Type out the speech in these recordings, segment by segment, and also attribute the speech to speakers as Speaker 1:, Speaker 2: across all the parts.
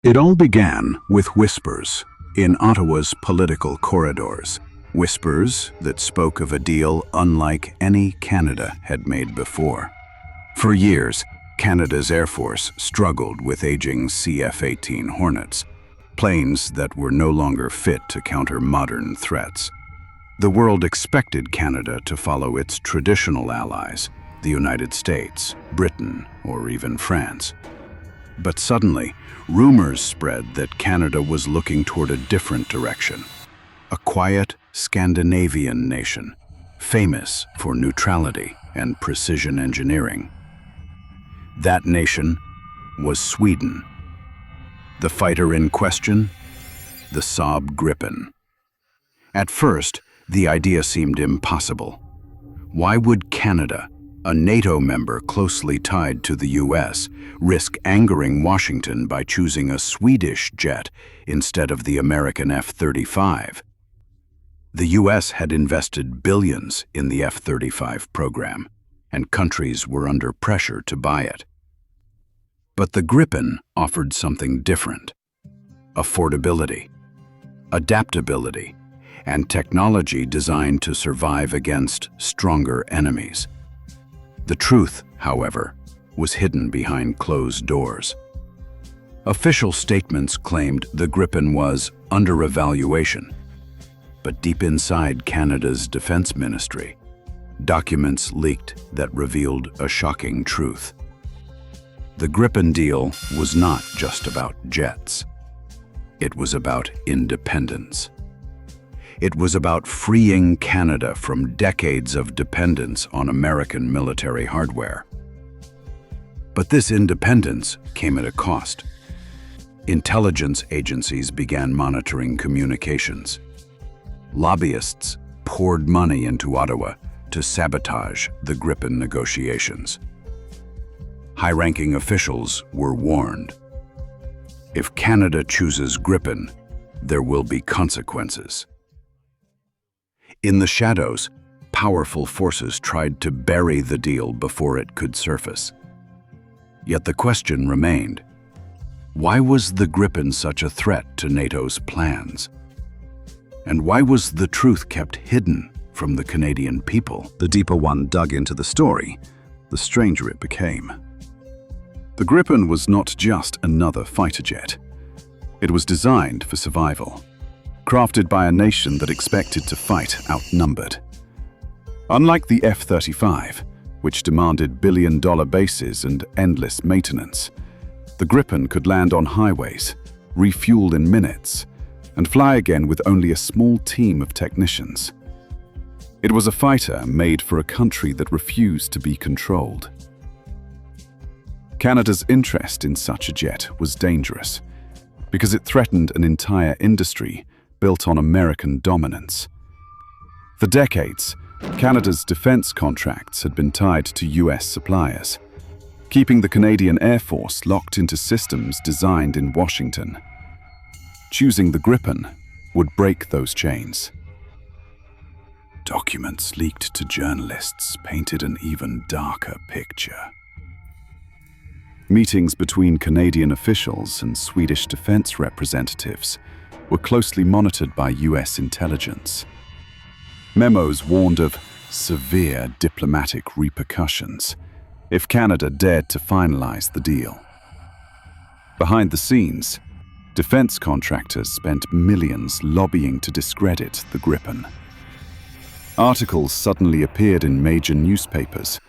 Speaker 1: It all began with whispers in Ottawa's political corridors, whispers that spoke of a deal unlike any Canada had made before. For years, Canada's Air Force struggled with aging CF-18 Hornets, planes that were no longer fit to counter modern threats. The world expected Canada to follow its traditional allies, the United States, Britain, or even France. But suddenly, rumors spread that Canada was looking toward a different direction. A quiet Scandinavian nation, famous for neutrality and precision engineering. That nation was Sweden. The fighter in question? The Saab Gripen. At first, the idea seemed impossible. Why would Canada, a NATO member closely tied to the US, risk angering Washington by choosing a Swedish jet instead of the American F-35? The US had invested billions in the F-35 program, and countries were under pressure to buy it. But the Gripen offered something different: affordability, adaptability, and technology designed to survive against stronger enemies. The truth, however, was hidden behind closed doors. Official statements claimed the Gripen was under evaluation, but deep inside Canada's Defence Ministry, documents leaked that revealed a shocking truth. The Gripen deal was not just about jets. It was about independence. It was about freeing Canada from decades of dependence on American military hardware. But this independence came at a cost. Intelligence agencies began monitoring communications. Lobbyists poured money into Ottawa to sabotage the Gripen negotiations. High-ranking officials were warned. If Canada chooses Gripen, there will be consequences. In the shadows, powerful forces tried to bury the deal before it could surface. Yet the question remained: why was the Gripen such a threat to NATO's plans? And why was the truth kept hidden from the Canadian people?
Speaker 2: The deeper one dug into the story, the stranger it became. The Gripen was not just another fighter jet. It was designed for survival, crafted by a nation that expected to fight outnumbered. Unlike the F-35, which demanded billion-dollar bases and endless maintenance, the Gripen could land on highways, refuel in minutes, and fly again with only a small team of technicians. It was a fighter made for a country that refused to be controlled. Canada's interest in such a jet was dangerous, because it threatened an entire industry built on American dominance. For decades, Canada's defense contracts had been tied to US suppliers, keeping the Canadian Air Force locked into systems designed in Washington. Choosing the Gripen would break those chains. Documents leaked to journalists painted an even darker picture. Meetings between Canadian officials and Swedish defense representatives were closely monitored by US intelligence. Memos warned of severe diplomatic repercussions if Canada dared to finalize the deal. Behind the scenes, defense contractors spent millions lobbying to discredit the Gripen. Articles suddenly appeared in major newspapers,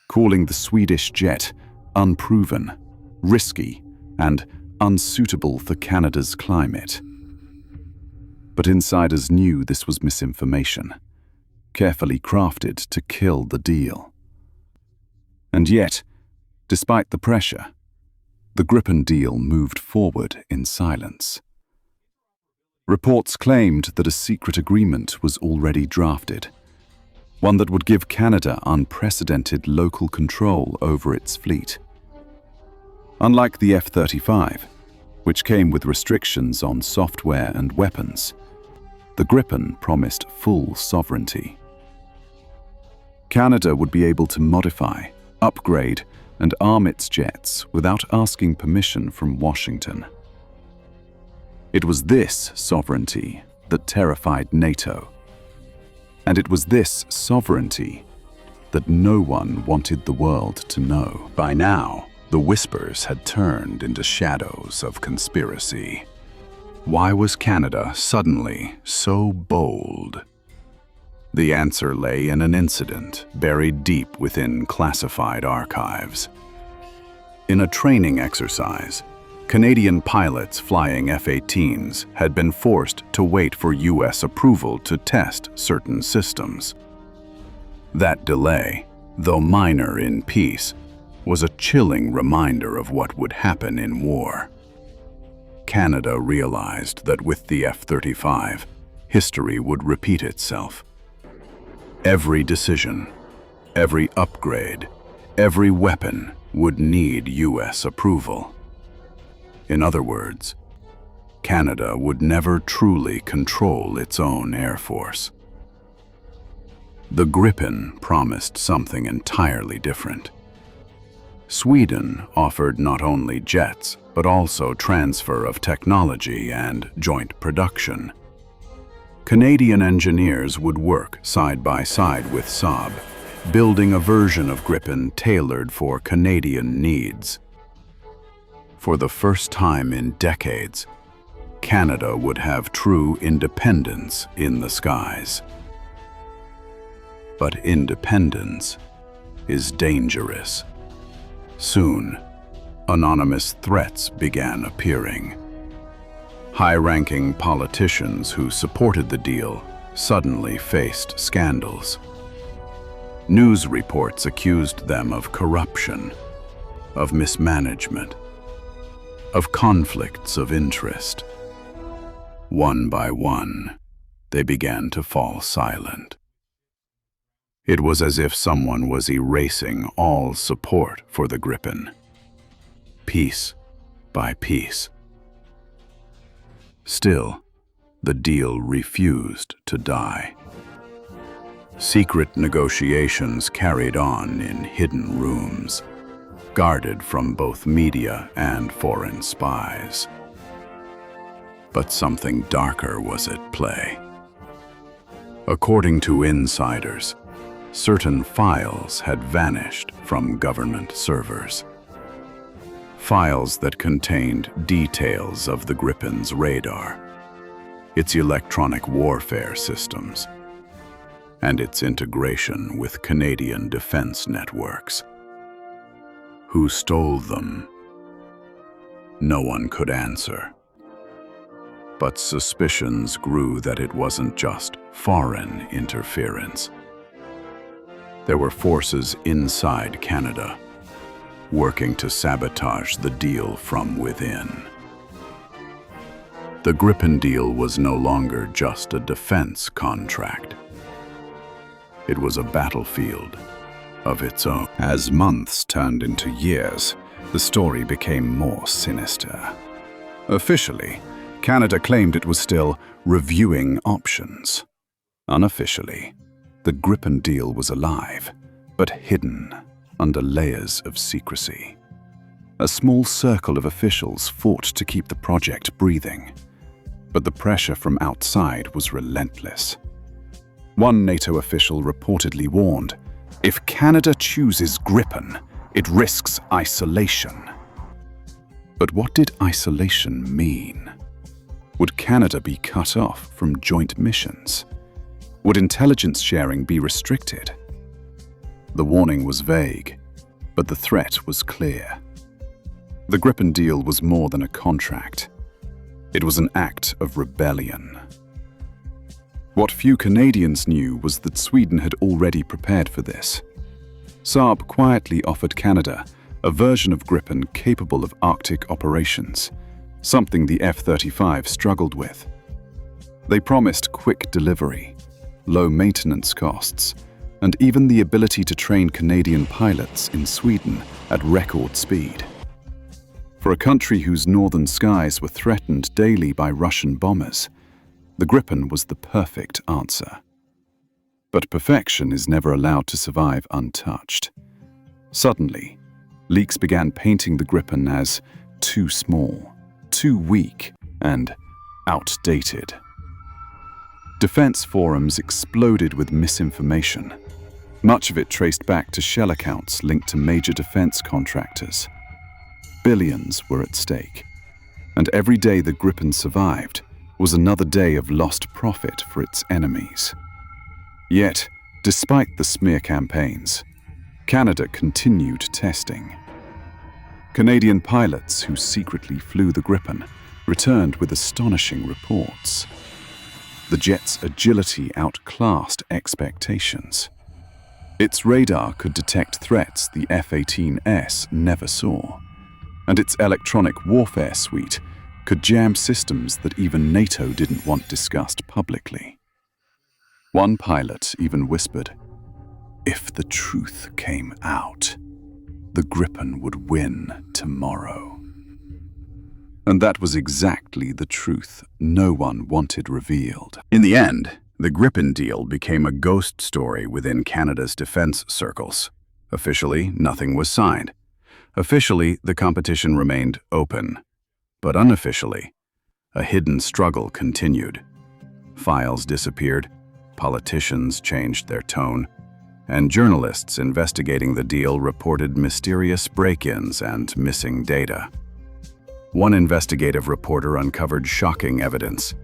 Speaker 2: calling the Swedish jet unproven, risky, and unsuitable for Canada's climate. But insiders knew this was misinformation, carefully crafted to kill the deal. And yet, despite the pressure, the Gripen deal moved forward in silence. Reports claimed that a secret agreement was already drafted, one that would give Canada unprecedented local control over its fleet. Unlike the F-35, which came with restrictions on software and weapons, the Gripen promised full sovereignty. Canada would be able to modify, upgrade, and arm its jets without asking permission from Washington. It was this sovereignty that terrified NATO. And it was this sovereignty that no one wanted the world to know.
Speaker 1: By now, the whispers had turned into shadows of conspiracy. Why was Canada suddenly so bold? The answer lay in an incident buried deep within classified archives. In a training exercise, Canadian pilots flying F-18s had been forced to wait for U.S. approval to test certain systems. That delay, though minor in peace, was a chilling reminder of what would happen in war. Canada realized that with the F-35, history would repeat itself. Every decision, every upgrade, every weapon would need U.S. approval. In other words, Canada would never truly control its own air force. The Gripen promised something entirely different. Sweden offered not only jets, but also transfer of technology and joint production. Canadian engineers would work side by side with Saab, building a version of Gripen tailored for Canadian needs. For the first time in decades, Canada would have true independence in the skies. But independence is dangerous. Soon, anonymous threats began appearing. High-ranking politicians who supported the deal suddenly faced scandals. News reports accused them of corruption, of mismanagement, of conflicts of interest. One by one, they began to fall silent. It was as if someone was erasing all support for the Gripen, piece by piece. Still, the deal refused to die. Secret negotiations carried on in hidden rooms, guarded from both media and foreign spies. But something darker was at play. According to insiders, certain files had vanished from government servers. Files that contained details of the Gripen's radar, its electronic warfare systems, and its integration with Canadian defense networks. Who stole them? No one could answer. But suspicions grew that it wasn't just foreign interference. There were forces inside Canada, working to sabotage the deal from within. The Gripen deal was no longer just a defense contract. It was a battlefield of its own.
Speaker 2: As months turned into years, the story became more sinister. Officially, Canada claimed it was still reviewing options. Unofficially, the Gripen deal was alive, but hidden under layers of secrecy. A small circle of officials fought to keep the project breathing, but the pressure from outside was relentless. One NATO official reportedly warned, "If Canada chooses Gripen, it risks isolation." But what did isolation mean? Would Canada be cut off from joint missions? Would intelligence sharing be restricted? The warning was vague, but the threat was clear. The Gripen deal was more than a contract. It was an act of rebellion. What few Canadians knew was that Sweden had already prepared for this. Saab quietly offered Canada a version of Gripen capable of Arctic operations, something the F-35 struggled with. They promised quick delivery, low maintenance costs, and even the ability to train Canadian pilots in Sweden at record speed. For a country whose northern skies were threatened daily by Russian bombers, the Gripen was the perfect answer. But perfection is never allowed to survive untouched. Suddenly, leaks began painting the Gripen as too small, too weak, and outdated. Defense forums exploded with misinformation, much of it traced back to shell accounts linked to major defense contractors. Billions were at stake, and every day the Gripen survived was another day of lost profit for its enemies. Yet, despite the smear campaigns, Canada continued testing. Canadian pilots who secretly flew the Gripen returned with astonishing reports. The jet's agility outclassed expectations. Its radar could detect threats the F-18S never saw, and its electronic warfare suite could jam systems that even NATO didn't want discussed publicly. One pilot even whispered, "If the truth came out, the Gripen would win tomorrow." And that was exactly the truth no one wanted revealed.
Speaker 1: In the end, the Gripen deal became a ghost story within Canada's defense circles. Officially, nothing was signed. Officially, the competition remained open. But unofficially, a hidden struggle continued. Files disappeared, politicians changed their tone, and journalists investigating the deal reported mysterious break-ins and missing data. One investigative reporter uncovered shocking evidence.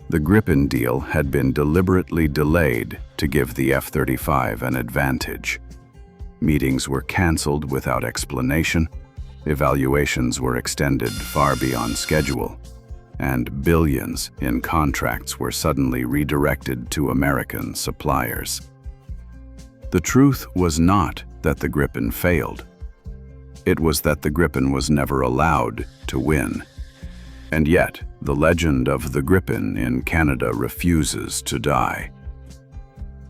Speaker 1: The Gripen deal had been deliberately delayed to give the F-35 an advantage. Meetings were canceled without explanation, evaluations were extended far beyond schedule, and billions in contracts were suddenly redirected to American suppliers. The truth was not that the Gripen failed. It was that the Gripen was never allowed to win. And yet, the legend of the Gripen in Canada refuses to die.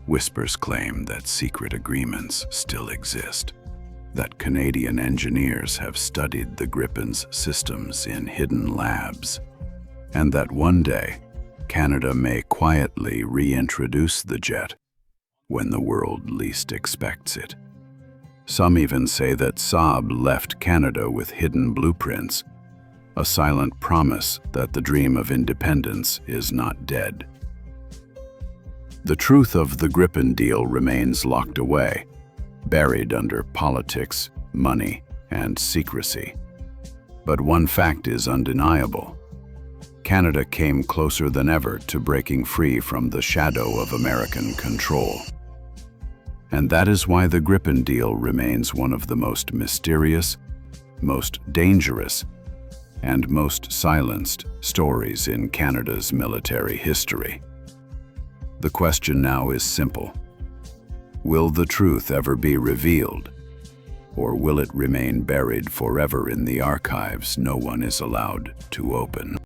Speaker 1: Whispers claim that secret agreements still exist, that Canadian engineers have studied the Gripen's systems in hidden labs, and that one day, Canada may quietly reintroduce the jet when the world least expects it. Some even say that Saab left Canada with hidden blueprints, a silent promise that the dream of independence is not dead. The truth of the Gripen deal remains locked away, buried under politics, money, and secrecy. But one fact is undeniable. Canada came closer than ever to breaking free from the shadow of American control. And that is why the Gripen deal remains one of the most mysterious, most dangerous, and most silenced stories in Canada's military history. The question now is simple. Will the truth ever be revealed, or will it remain buried forever in the archives no one is allowed to open?